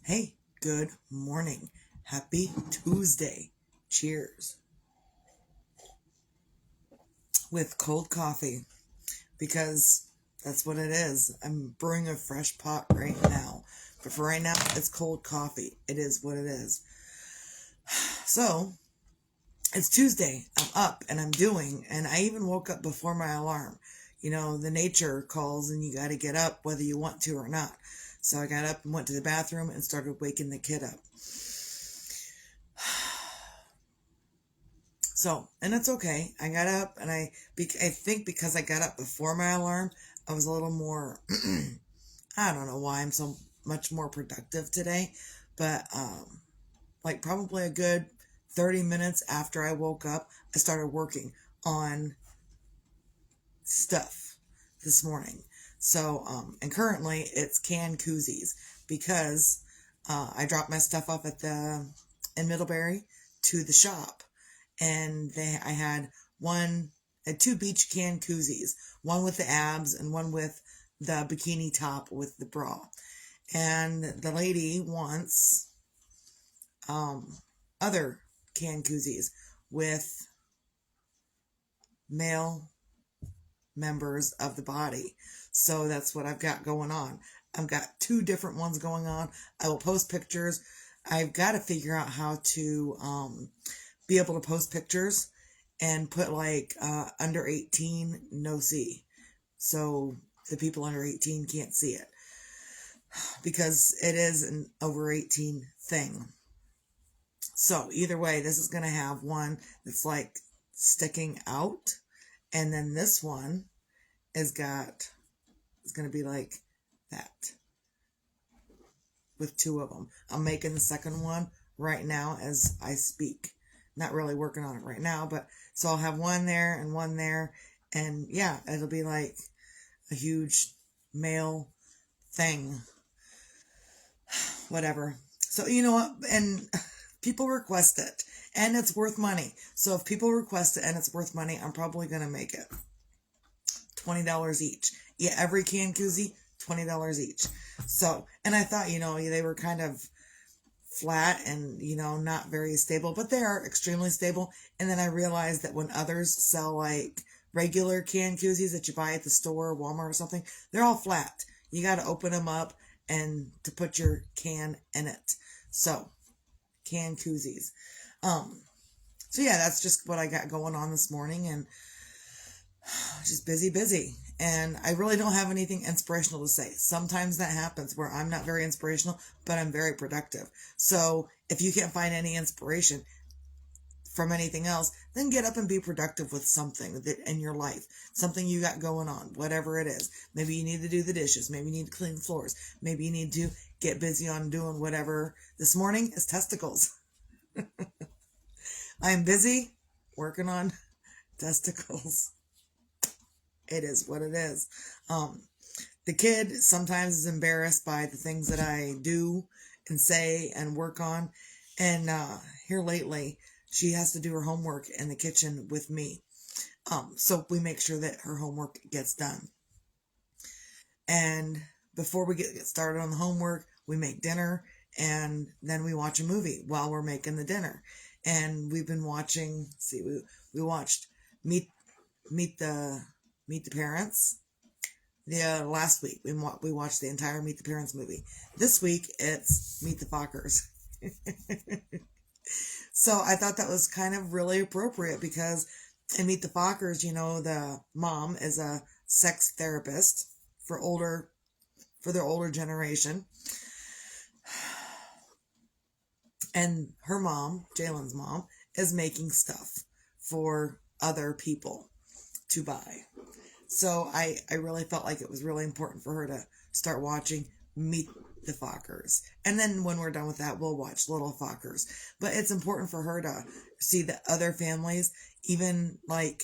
Hey, good morning. Happy Tuesday. Cheers. With cold coffee because that's what it is. I'm brewing a fresh pot right now. But for right now, it's cold coffee. It is what it is. So, it's Tuesday. I'm up and I'm doing, and I even woke up before my alarm. You know, the nature calls and you got to get up whether you want to or not. So I got up and went to the bathroom and started waking the kid up. So, and it's okay. I got up and I think because I got up before my alarm, I was a little more, I don't know why I'm so much more productive today, but, like probably a good 30 minutes after I woke up, I started working on stuff this morning. So, and currently it's canned koozies because, I dropped my stuff off in Middlebury to the shop, and I had two beach can koozies, one with the abs and one with the bikini top with the bra. And the lady wants other can koozies with male members of the body. So that's what I've got going on. I've got two different ones going on. I will post pictures. I've got to figure out how to be able to post pictures and put like under 18 no see, so the people under 18 can't see it because it is an over 18 thing. So either way, this is going to have one that's like sticking out, and then this one is going to be like that with two of them. I'm making the second one right now as I speak. Not really working on it right now, but so I'll have one there and one there, and yeah, it'll be like a huge male thing, whatever. So you know what, and people request it, and it's worth money. So if people request it and it's worth money, I'm probably gonna make it $20 each. Yeah, every can koozie, $20 each. So, and I thought, they were kind of flat and, not very stable, but they are extremely stable. And then I realized that when others sell like regular can koozies that you buy at the store, Walmart or something, they're all flat. You got to open them up and to put your can in it. So, can koozies. So yeah, that's just what I got going on this morning, and just busy. And I really don't have anything inspirational to say. Sometimes that happens where I'm not very inspirational, but I'm very productive. So if you can't find any inspiration from anything else, then get up and be productive with something that in your life, something you got going on, whatever it is. Maybe you need to do the dishes. Maybe you need to clean the floors. Maybe you need to get busy on doing whatever. This morning is testicles. I'm busy working on testicles. It is what it is. The kid sometimes is embarrassed by the things that I do and say and work on. And here lately, she has to do her homework in the kitchen with me. So we make sure that her homework gets done. And before we get started on the homework, we make dinner, and then we watch a movie while we're making the dinner. And we've been watching. We watched Meet the Parents. Yeah, last week we watched the entire Meet the Parents movie. This week it's Meet the Fockers. So I thought that was kind of really appropriate because in Meet the Fockers, the mom is a sex therapist for the older generation. And her mom, Jalen's mom, is making stuff for other people to buy. So I really felt like it was really important for her to start watching Meet the Fockers. And then when we're done with that, we'll watch Little Fockers. But it's important for her to see the other families, even like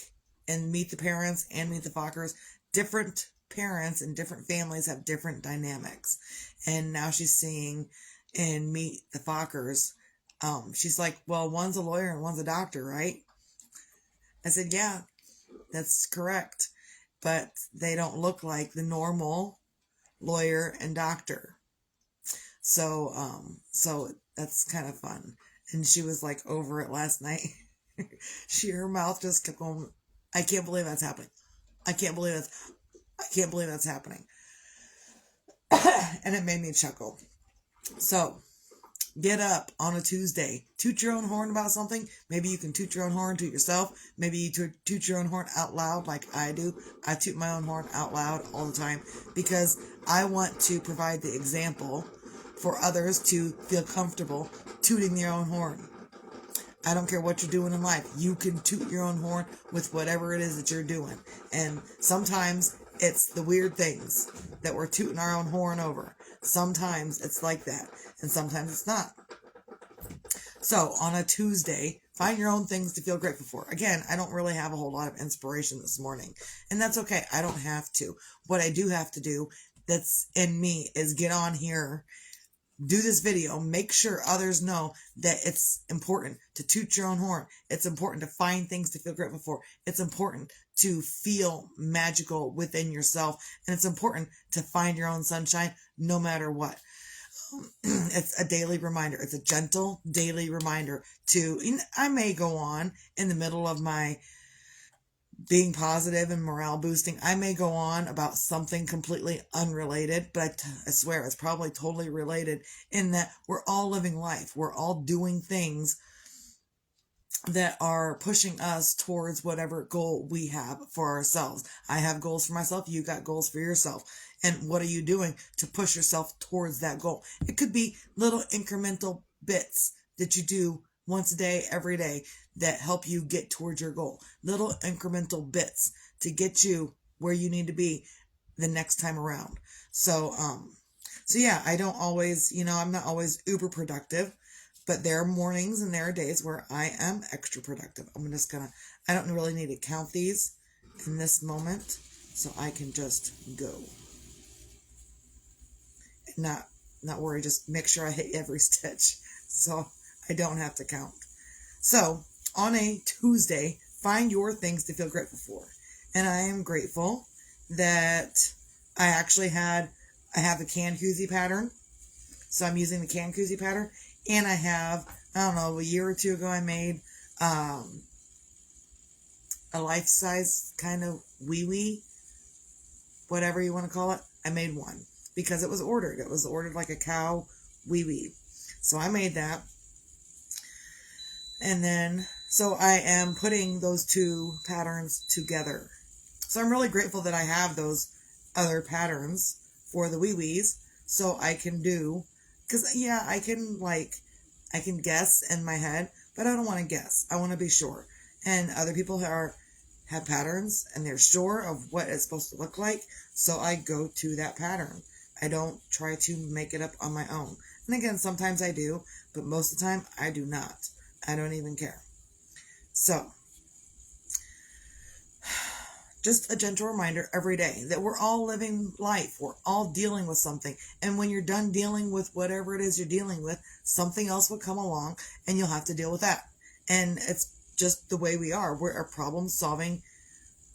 in Meet the Parents and Meet the Fockers, different parents and different families have different dynamics. And now she's seeing in Meet the Fockers, she's like, well, one's a lawyer and one's a doctor, right? I said, yeah, that's correct. But they don't look like the normal lawyer and doctor. So that's kind of fun. And she was like over it last night. Her mouth just kept going, I can't believe that's happening. I can't believe that's happening. And it made me chuckle. So get up on a Tuesday. Toot your own horn about something. Maybe you can toot your own horn to yourself. Maybe you toot your own horn out loud like I do. I toot my own horn out loud all the time because I want to provide the example for others to feel comfortable tooting their own horn. I don't care what you're doing in life. You can toot your own horn with whatever it is that you're doing. And sometimes it's the weird things that we're tooting our own horn over. Sometimes it's like that. And sometimes it's not. So on a Tuesday, find your own things to feel grateful for. Again, I don't really have a whole lot of inspiration this morning. And that's okay. I don't have to. What I do have to do that's in me is get on here, do this video, make sure others know that it's important to toot your own horn. It's important to find things to feel grateful for. It's important to feel magical within yourself. And it's important to find your own sunshine no matter what. It's a daily reminder. It's a gentle daily reminder I may go on in the middle of my being positive and morale boosting. I may go on about something completely unrelated, but I swear it's probably totally related in that we're all living life. We're all doing things that are pushing us towards whatever goal we have for ourselves. I have goals for myself. You got goals for yourself. And what are you doing to push yourself towards that goal? It could be little incremental bits that you do once a day, every day, that help you get towards your goal. Little incremental bits to get you where you need to be the next time around. So yeah, I don't always, I'm not always uber productive, but there are mornings and there are days where I am extra productive. I don't really need to count these in this moment, so I can just go. Not worry, just make sure I hit every stitch so I don't have to count. So on a Tuesday, find your things to feel grateful for. And I am grateful that I have the can koozie pattern. So I'm using the can koozie pattern. And I have, a year or two ago, I made a life-size kind of wee-wee, whatever you want to call it. I made one because it was ordered. It was ordered like a cow wee-wee. So I made that. And then, so I am putting those two patterns together. So I'm really grateful that I have those other patterns for the wee-wees so I can do, because I can guess in my head, but I don't want to guess. I want to be sure. And other people have patterns and they're sure of what it's supposed to look like. So I go to that pattern. I don't try to make it up on my own. And again, sometimes I do, but most of the time I do not. I don't even care. So just a gentle reminder every day that we're all living life. We're all dealing with something. And when you're done dealing with whatever it is you're dealing with, something else will come along and you'll have to deal with that. And it's just the way we are. We're a problem-solving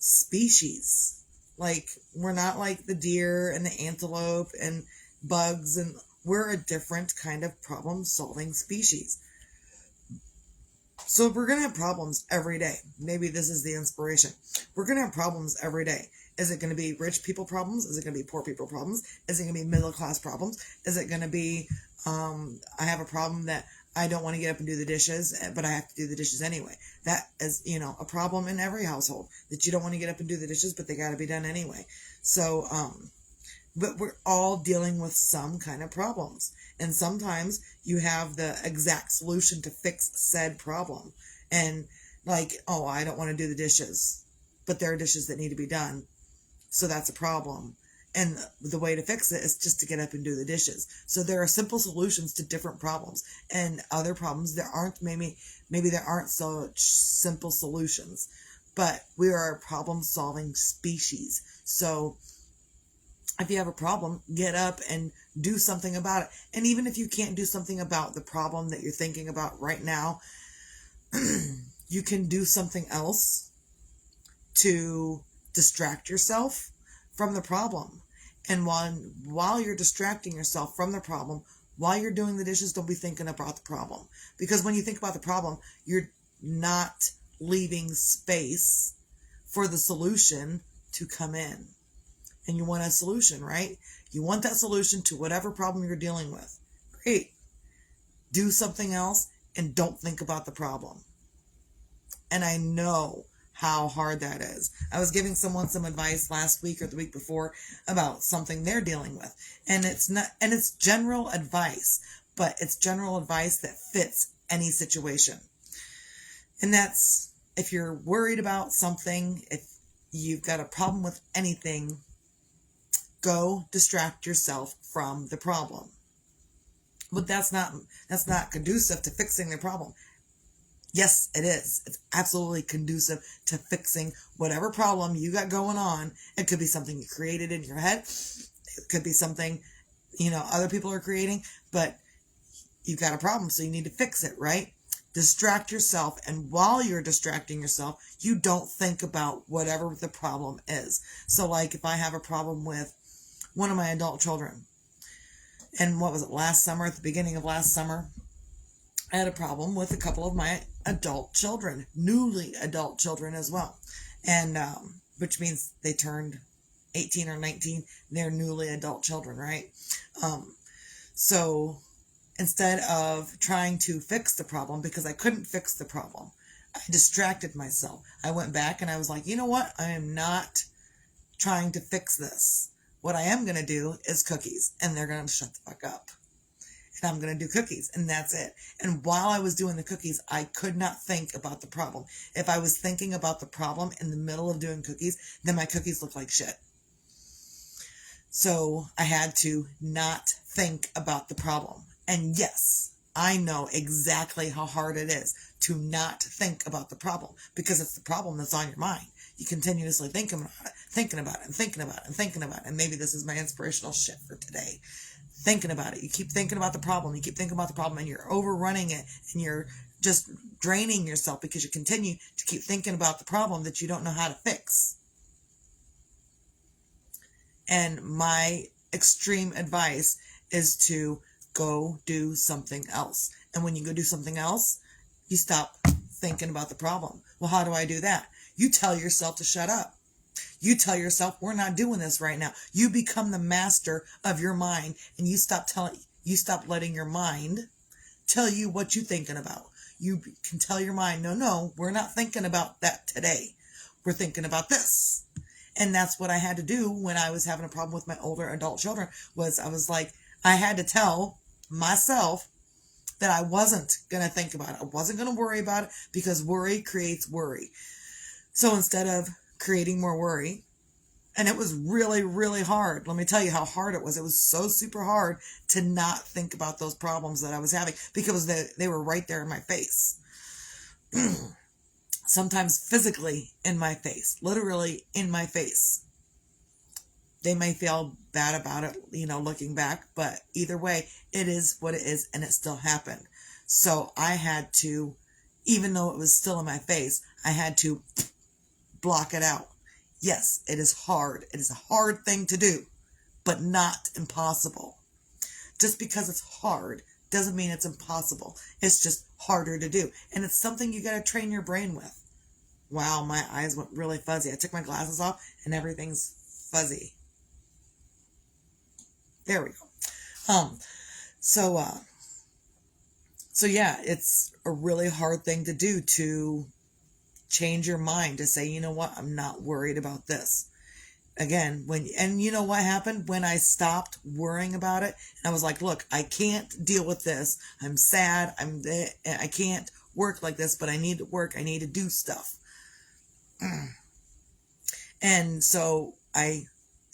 species. Like, we're not like the deer and the antelope and bugs, and we're a different kind of problem-solving species. So we're going to have problems every day. Maybe this is the inspiration. We're going to have problems every day. Is it going to be rich people problems? Is it going to be poor people problems? Is it going to be middle class problems? Is it going to be, I have a problem that I don't want to get up and do the dishes, but I have to do the dishes anyway. That is, a problem in every household, that you don't want to get up and do the dishes, but they got to be done anyway. So, but we're all dealing with some kind of problems. And sometimes you have the exact solution to fix said problem. And like, oh, I don't want to do the dishes, but there are dishes that need to be done. So that's a problem. And the way to fix it is just to get up and do the dishes. So there are simple solutions to different problems. And other problems, maybe there aren't such simple solutions. But we are a problem-solving species. So if you have a problem, get up and do something about it. And even if you can't do something about the problem that you're thinking about right now, you can do something else to distract yourself from the problem. And while you're distracting yourself from the problem, while you're doing the dishes, don't be thinking about the problem. Because when you think about the problem, you're not leaving space for the solution to come in. And you want a solution, right? You want that solution to whatever problem you're dealing with. Great. Do something else and don't think about the problem. And I know how hard that is. I was giving someone some advice last week or the week before about something they're dealing with. And it's general advice, but it's general advice that fits any situation. And that's, if you're worried about something, if you've got a problem with anything, go distract yourself from the problem. But that's not conducive to fixing the problem. Yes, it is. It's absolutely conducive to fixing whatever problem you got going on. It could be something you created in your head. It could be something, other people are creating, but you've got a problem, so you need to fix it, right? Distract yourself, and while you're distracting yourself, you don't think about whatever the problem is. So like if I have a problem with one of my adult children, and what was it, last summer, at the beginning of last summer, I had a problem with a couple of my adult children, newly adult children as well. And, which means they turned 18 or 19, they're newly adult children, right? So instead of trying to fix the problem, because I couldn't fix the problem, I distracted myself. I went back and I was like, you know what? I am not trying to fix this. What I am going to do is cookies, and they're going to shut the fuck up. And I'm going to do cookies, and that's it. And while I was doing the cookies, I could not think about the problem. If I was thinking about the problem in the middle of doing cookies, then my cookies looked like shit. So I had to not think about the problem. And yes, I know exactly how hard it is to not think about the problem, because it's the problem that's on your mind. You continuously thinking about it. And maybe this is my inspirational shit for today. Thinking about it. You keep thinking about the problem. And you're overrunning it, and you're just draining yourself because you continue to keep thinking about the problem that you don't know how to fix. And my extreme advice is to go do something else. And when you go do something else, you stop thinking about the problem. Well, how do I do that? You tell yourself to shut up. You tell yourself, we're not doing this right now. You become the master of your mind, and you stop letting your mind tell you what you're thinking about. You can tell your mind, no, we're not thinking about that today. We're thinking about this. And that's what I had to do when I was having a problem with my older adult children, I had to tell myself that I wasn't going to think about it. I wasn't going to worry about it, because worry creates worry. So instead of creating more worry, and it was really, really hard. Let me tell you how hard it was. It was so super hard to not think about those problems that I was having, because they were right there in my face. Sometimes physically in my face, literally in my face. They may feel bad about it, looking back, but either way, it is what it is, and it still happened. So I had to, even though it was still in my face, I had to block it out. Yes, it is hard. It is a hard thing to do, but not impossible. Just because it's hard doesn't mean it's impossible. It's just harder to do. And it's something you got to train your brain with. Wow, my eyes went really fuzzy. I took my glasses off and everything's fuzzy. There we go. So yeah, it's a really hard thing to do, to change your mind, to say, you know what, I'm not worried about this. Again, and you know what happened when I stopped worrying about it, and I was like, look, I can't deal with this. I'm sad. I can't work like this, but I need to work. I need to do stuff. And so I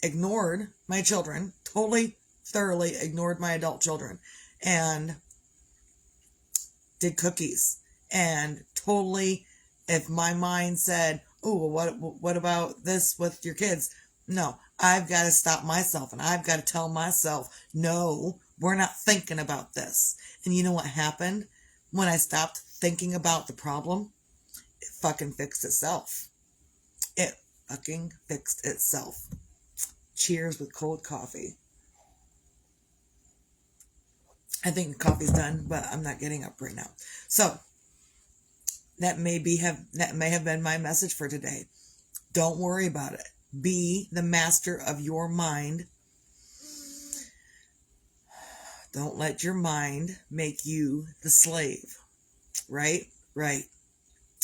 ignored my children, thoroughly ignored my adult children, and did cookies. And totally, if my mind said, oh, well, what about this with your kids? No, I've got to stop myself, and I've got to tell myself, no, we're not thinking about this. And you know what happened? When I stopped thinking about the problem, it fucking fixed itself. It fucking fixed itself. Cheers with cold coffee. I think the coffee's done, but I'm not getting up right now. So that may have been my message for today. Don't worry about it. Be the master of your mind. Don't let your mind make you the slave. Right? Right.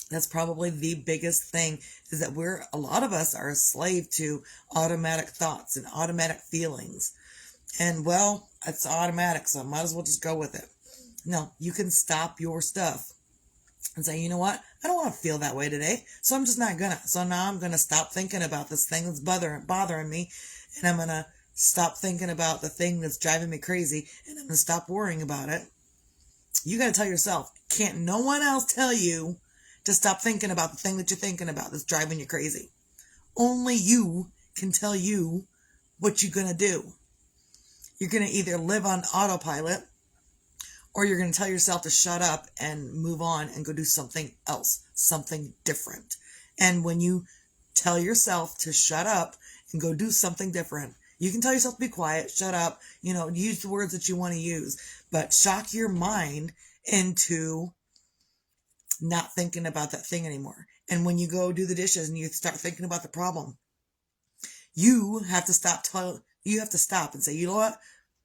That's probably the biggest thing, is that a lot of us are a slave to automatic thoughts and automatic feelings. And well, it's automatic, so I might as well just go with it. No, you can stop your stuff and say, you know what? I don't want to feel that way today, so I'm just not gonna. So now I'm gonna stop thinking about this thing that's bothering me, and I'm gonna stop thinking about the thing that's driving me crazy, and I'm gonna stop worrying about it. You gotta tell yourself. Can't no one else tell you to stop thinking about the thing that you're thinking about that's driving you crazy. Only you can tell you what you're gonna do. You're gonna either live on autopilot, or you're going to tell yourself to shut up and move on and go do something else, something different. And when you tell yourself to shut up and go do something different, you can tell yourself to be quiet, shut up, use the words that you want to use, but shock your mind into not thinking about that thing anymore. And when you go do the dishes and you start thinking about the problem, you have to stop and say, you know what?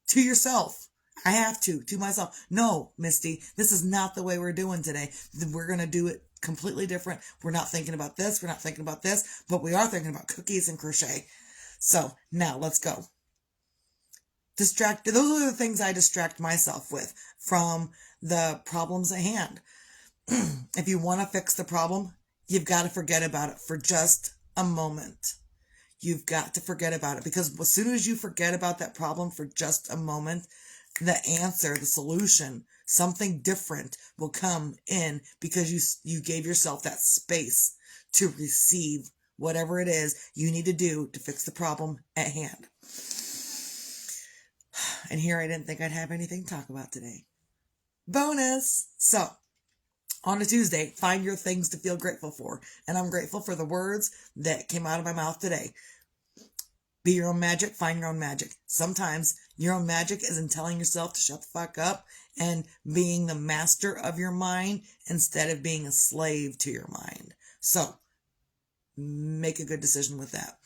To yourself. I have to myself. No, Misty, this is not the way we're doing today. We're going to do it completely different. We're not thinking about this. We're not thinking about this, but we are thinking about cookies and crochet. So now let's go. Those are the things I distract myself with from the problems at hand. If you want to fix the problem, you've got to forget about it for just a moment. You've got to forget about it, because as soon as you forget about that problem for just a moment, the answer, the solution, something different will come in, because you gave yourself that space to receive whatever it is you need to do to fix the problem at hand. And here I didn't think I'd have anything to talk about today. Bonus! So, on a Tuesday, find your things to feel grateful for. And I'm grateful for the words that came out of my mouth today. Be your own magic, find your own magic. Sometimes your own magic is in telling yourself to shut the fuck up and being the master of your mind instead of being a slave to your mind. So, make a good decision with that.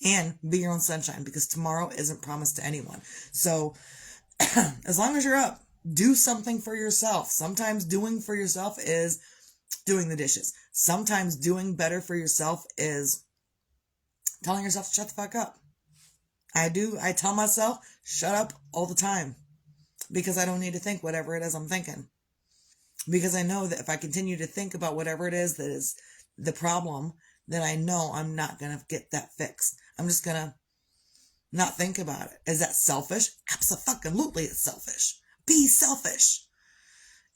And be your own sunshine, because tomorrow isn't promised to anyone. So, as long as you're up, do something for yourself. Sometimes doing for yourself is doing the dishes. Sometimes doing better for yourself is telling yourself to shut the fuck up. I tell myself, shut up all the time, because I don't need to think whatever it is I'm thinking. Because I know that if I continue to think about whatever it is that is the problem, then I know I'm not going to get that fixed. I'm just going to not think about it. Is that selfish? Absolutely, it's selfish. Be selfish.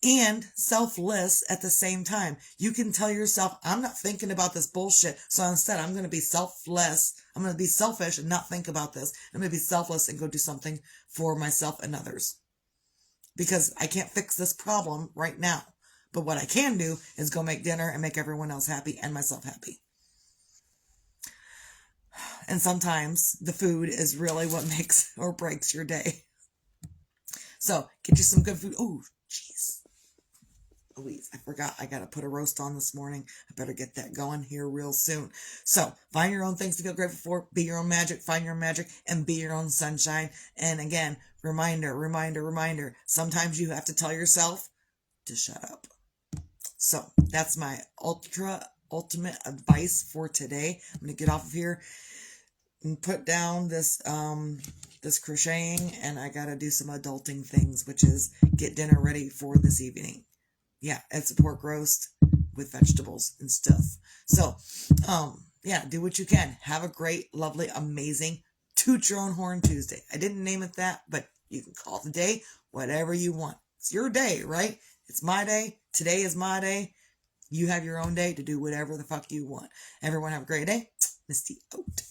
And selfless at the same time. You can tell yourself, I'm not thinking about this bullshit, so instead I'm going to be selfless. I'm going to be selfish and not think about this. I'm going to be selfless and go do something for myself and others. Because I can't fix this problem right now. But what I can do is go make dinner and make everyone else happy and myself happy. And sometimes the food is really what makes or breaks your day. So get you some good food. Oh, jeez. Louise, I forgot I got to put a roast on this morning. I better get that going here real soon. So find your own things to feel grateful for. Be your own magic. Find your own magic and be your own sunshine. And again, reminder. Sometimes you have to tell yourself to shut up. So that's my ultimate advice for today. I'm going to get off of here and put down this crocheting, and I got to do some adulting things, which is get dinner ready for this evening. Yeah, it's a pork roast with vegetables and stuff. So, do what you can. Have a great, lovely, amazing Toot Your Own Horn Tuesday. I didn't name it that, but you can call the day whatever you want. It's your day, right? It's my day. Today is my day. You have your own day to do whatever the fuck you want. Everyone have a great day. Misty out.